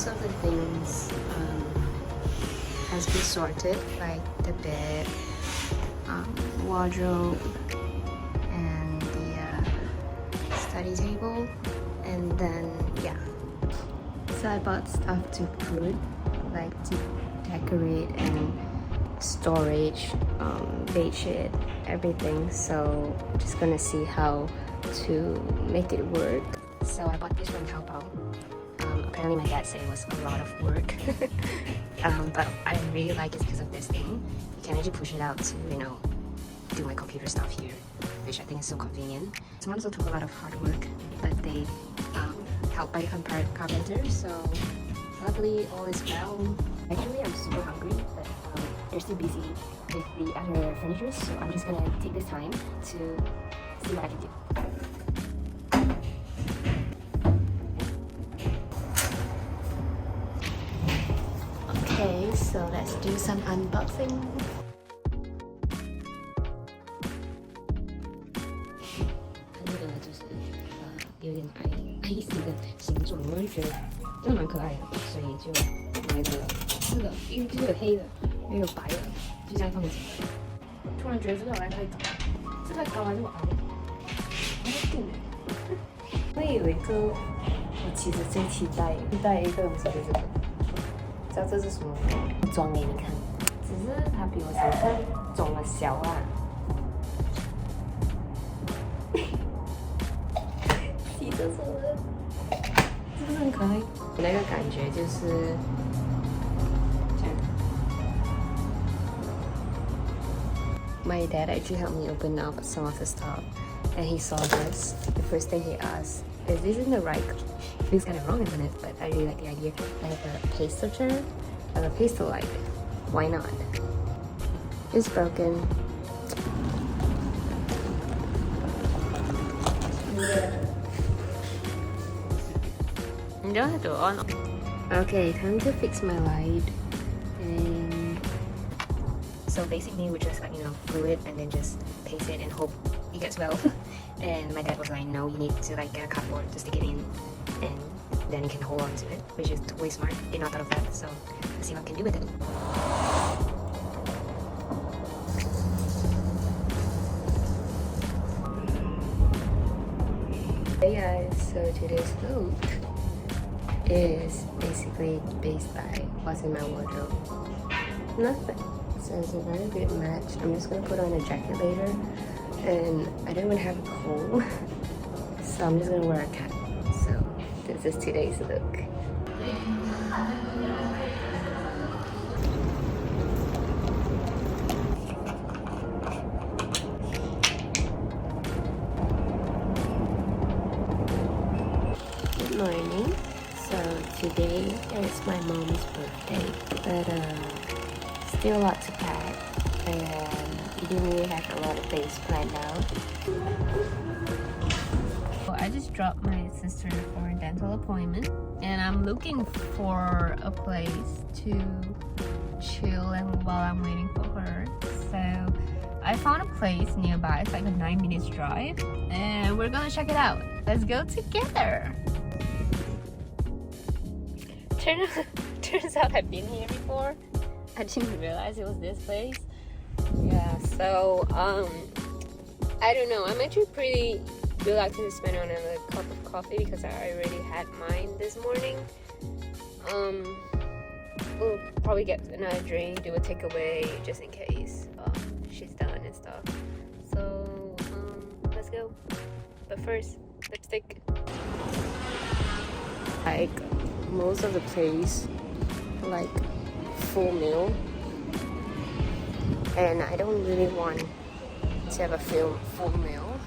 most of the things has been sorted, like the bed, wardrobe, and the study table, and then yeah. So I bought stuff to put, like to decorate and storage, bedsheet, everything. So just gonna see how to make it work. So I bought this from Taobao. Apparently my dad said it was a lot of work. But I really like it because of this thing. You can actually push it out to, you know, do my computer stuff here, which I think is so convenient. This one also took a lot of hard work, but they helped by carpenter, so luckily all is well. Actually, I'm super hungry, but they're still busy with the other furniture, so I'm just gonna take this time to see what I can do. Okay, so let's do some unboxing. 它这个就是有点爱丽丝的形状，我就觉得真的蛮可爱的，所以就买了这个，因为这个黑的，也有白的，就这样放着。突然觉得这个好像太高，这太高还是我矮？我在定哎。我有一个，我其实最期待一个东西就是这个。 知道这是什么吗？装给你看，只是它比我想象中的小啊。洗着手的，是不是很可爱？那个感觉就是这样。My dad actually helped me open up some of the stuff, and he saw this. The first thing he asked, "Is this in the right?" Feels kind of wrong, isn't it? But I really like the idea. I have a pastel chair, I have a pastel light. Why not? It's broken. You don't have to on. Okay, time to fix my light. And so basically, we just like glue it and then just paste it and hope it gets well. And my dad was like, "No, you need to like get a cardboard to stick it in." And then you can hold on to it, which is way smart. Did not thought of that, so let's see what I can do with it. Hey guys, so today's look is basically based by what's in my wardrobe. Nothing. So it's a very good match. I'm just gonna put on a jacket later, and I don't even have a coat, so I'm just gonna wear a cap. So this is today's look. Good morning. So today is my mom's birthday, but still a lot to pack, and we didn't really have a lot of things planned out. I just dropped my sister for a dental appointment, and I'm looking for a place to chill and while I'm waiting for her. So I found a place nearby. It's like a 9 minutes drive, and we're gonna check it out. Let's go together. Turns out I've been here before. I didn't realize it was this place. Yeah, so I don't know. I'm actually pretty reluctant to spend on a cup of coffee because I already had mine this morning. We'll probably get another drink, do a takeaway just in case she's done and stuff. So let's go. But first, lipstick. Like most of the place, like full meal, and I don't really want to have a full meal.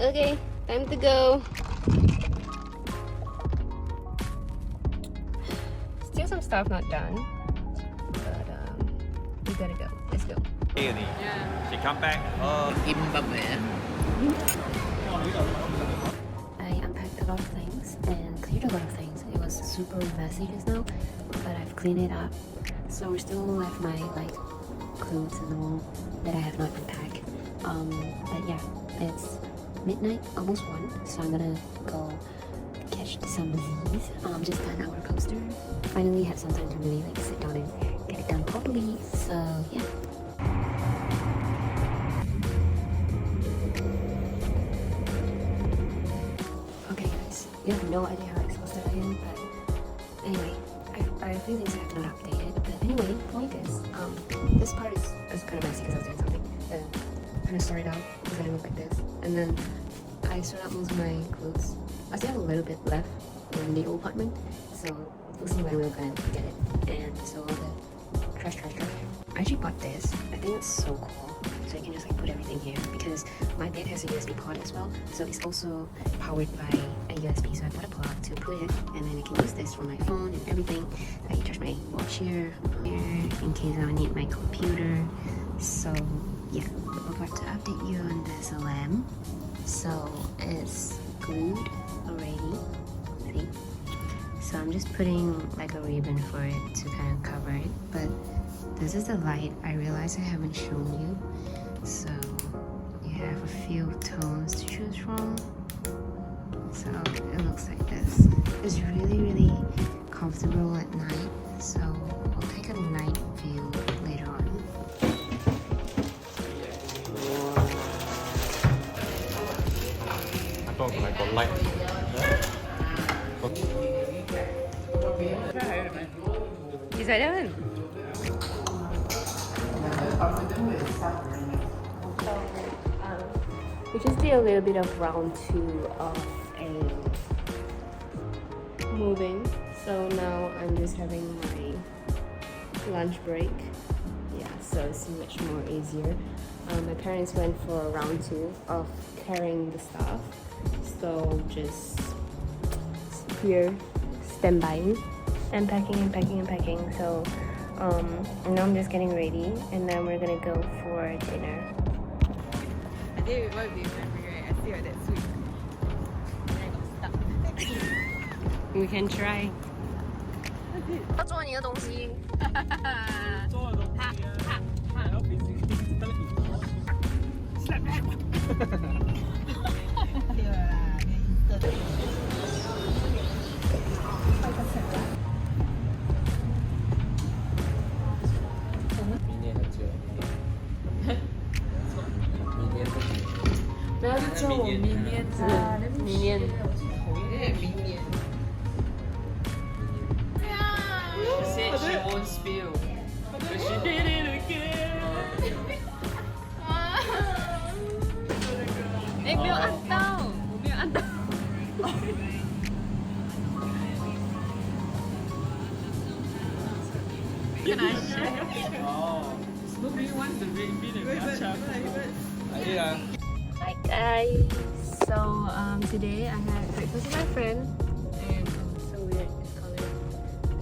Okay, time to go. Still some stuff not done, but we gotta go. Let's go. Yeah. She come back. I unpacked a lot of things and cleared a lot of things. It was super messy just now, but I've cleaned it up. So we still left my like clothes and all that I have not unpacked. But yeah, it's midnight, almost 1. So I'm gonna go catch some Z's. Just done our poster. Finally have some time to really like sit down and get it done properly. So yeah. Okay guys, you have no idea how exhausted I am, but anyway, I have feelings I have not updated. But anyway, point is, this part is kind of messy because I was doing something. Then kind of sorted out because I look like this, and then I sorted out most of my clothes. I still have a little bit left in the old apartment, so we'll see when we're gonna get it. And so all the trash. I actually bought this. I think it's so cool. So you can just like put everything here because my bed has a USB port as well. So it's also powered by a USB. So I bought a plug to put it, and then I can use this for my phone and everything. I can charge my watch here in case I need my computer. So yeah, I forgot to update you on this lamp. So it's glued already. See? So I'm just putting like a ribbon for it to kind of cover it. But this is the light I realized I haven't shown you. So you have a few tones to choose from. So it looks like this. It's really comfortable at night. So I'll take a night view later on. Tôi phải còn lạnh. 기다려는. We just did a little bit of round 2 of a moving. So now I'm just having my lunch break. Yeah, so it's much more easier. My parents went for round 2 of carrying the stuff. So just here standbying and packing. So now I'm just getting ready, and then we're gonna go for dinner. I did it might be right. I see her that sweet. I got stuck. We can try. 要做你的东西。做的东西啊，还要比自己真的比我。对啦，你的。明年很久。明年不行。不要去叫我明年啊！明年。明年。She said she won't spill, but she did it again. 哎，没有按到，我没有按到。Can I share? Oh. Nobody wants the red bean and matcha. Yeah. Hi guys. So today I had breakfast with my friend, and so weird this color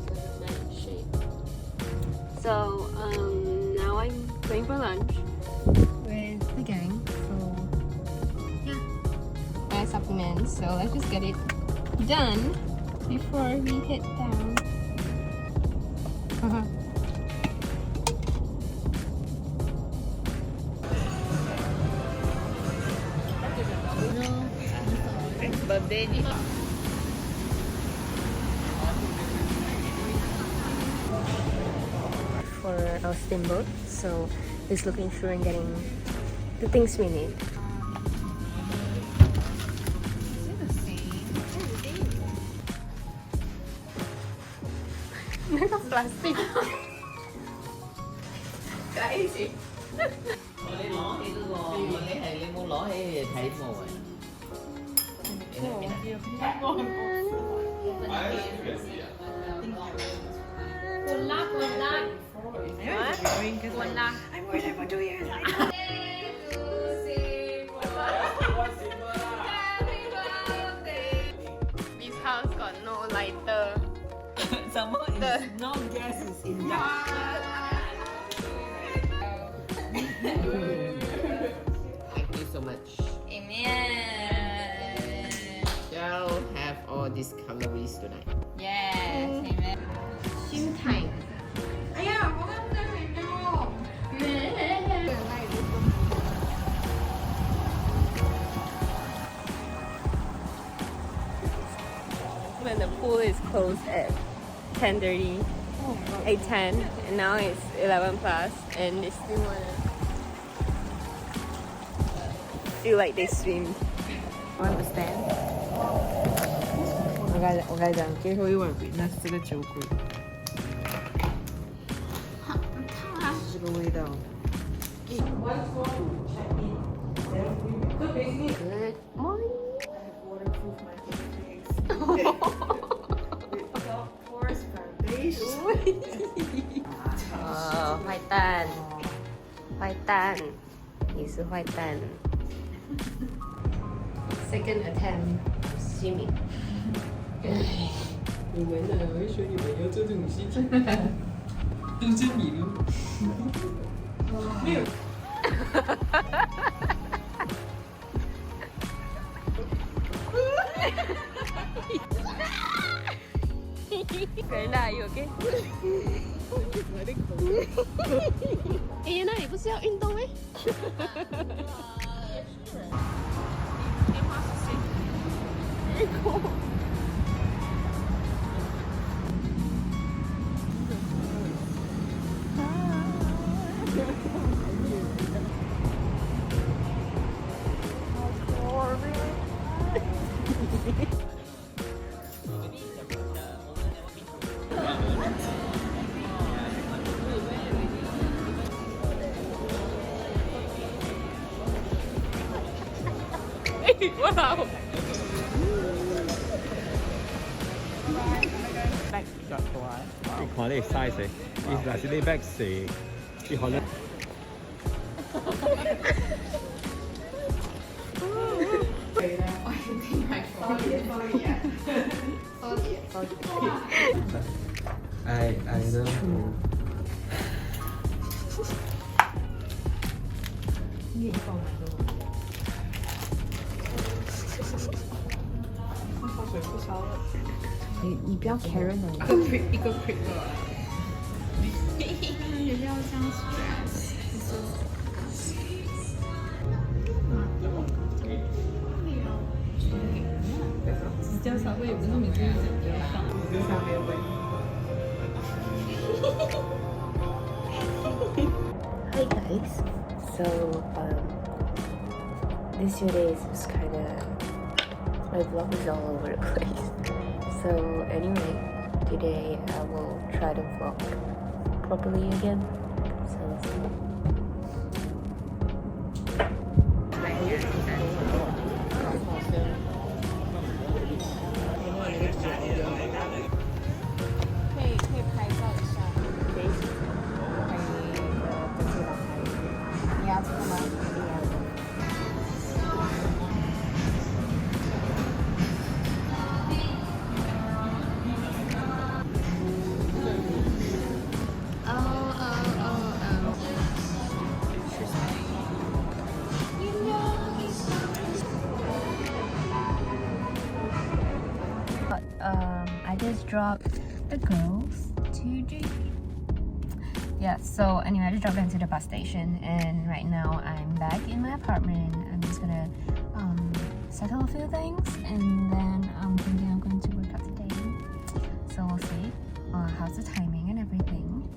because of that shape. So now I'm going for lunch with the gang. So yeah, I have supplements. So let's just get it done before we head down. Birthday ni. For our steamboat, so just looking through and getting the things we need. Nó có plastic. Cái gì? Lấy lỏ thì tôi gò, lấy hay lấy mua lỏ hay thấy mồi. I'm waiting for 2 years. This house got no lighter. Somehow no gas is in that. Thank you so much. Amen. Shall have all these calories tonight. Yes, amen. 心态。哎呀，我刚才没有。when the pool is closed at 10:30, 8:10, and now it's 11 plus, and they still wanna feel like they swim. Want to stand? 我跟你讲，最后一碗 witness 这个酒鬼，是这个味道。Good morning. Waterproof my face. With soft porous foundation. 坏蛋，坏蛋，你是坏蛋。Second attempt swimming. 你们呢？我会说你们要做这种事情，都是你了。没有。Brenda, are you okay? 哎，那你不是要运动吗？Wow. Back 腳嘅話，你看你 size，你嗱是你 back 四，你可能。I don't know. 你不要 Karen 的，一个 prick 了。也不要这样 stress。指甲稍微也不是每次都这样放。Hi guys. So this 2 days is kind of, my vlog is all over the place. So anyway, today I will try to vlog properly again. So let's see. I just dropped the girls to JP. Yeah, so anyway, I just dropped them to the bus station, and right now I'm back in my apartment. I'm just gonna settle a few things, and then I'm thinking I'm going to work out today. So we'll see how's the timing and everything.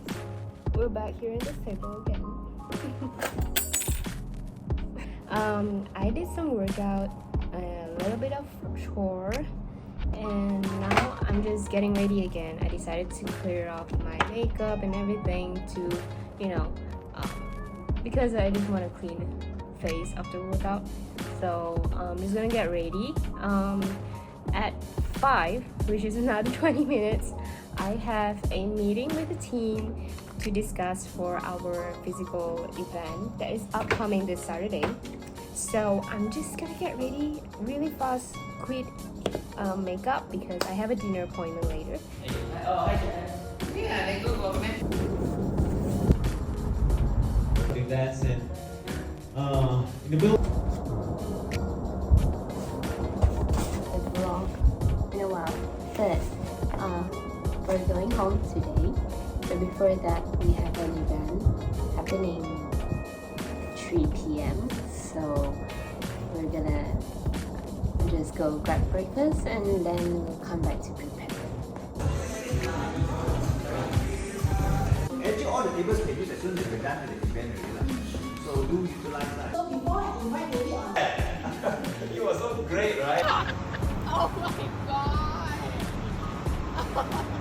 We're back here in this table again. I did some workout, a little bit of chore, and now I'm just getting ready again. I decided to clear off my makeup and everything to, because I just want a clean face after workout. So I'm just gonna get ready. At 5, which is another 20 minutes, I have a meeting with the team to discuss for our physical event that is upcoming this Saturday. So I'm just gonna get ready really fast, quit makeup because I have a dinner appointment later. That's it. In the middle. The vlog in a while, but we're going home today. But before that, we have an event happening 3 p.m. So we're just go grab breakfast and then we'll come back to prepare. Actually, all the tables can use as soon as we're done with the event already. So do utilize that. So before I invite Eevee on. It was so great, right? Oh my god!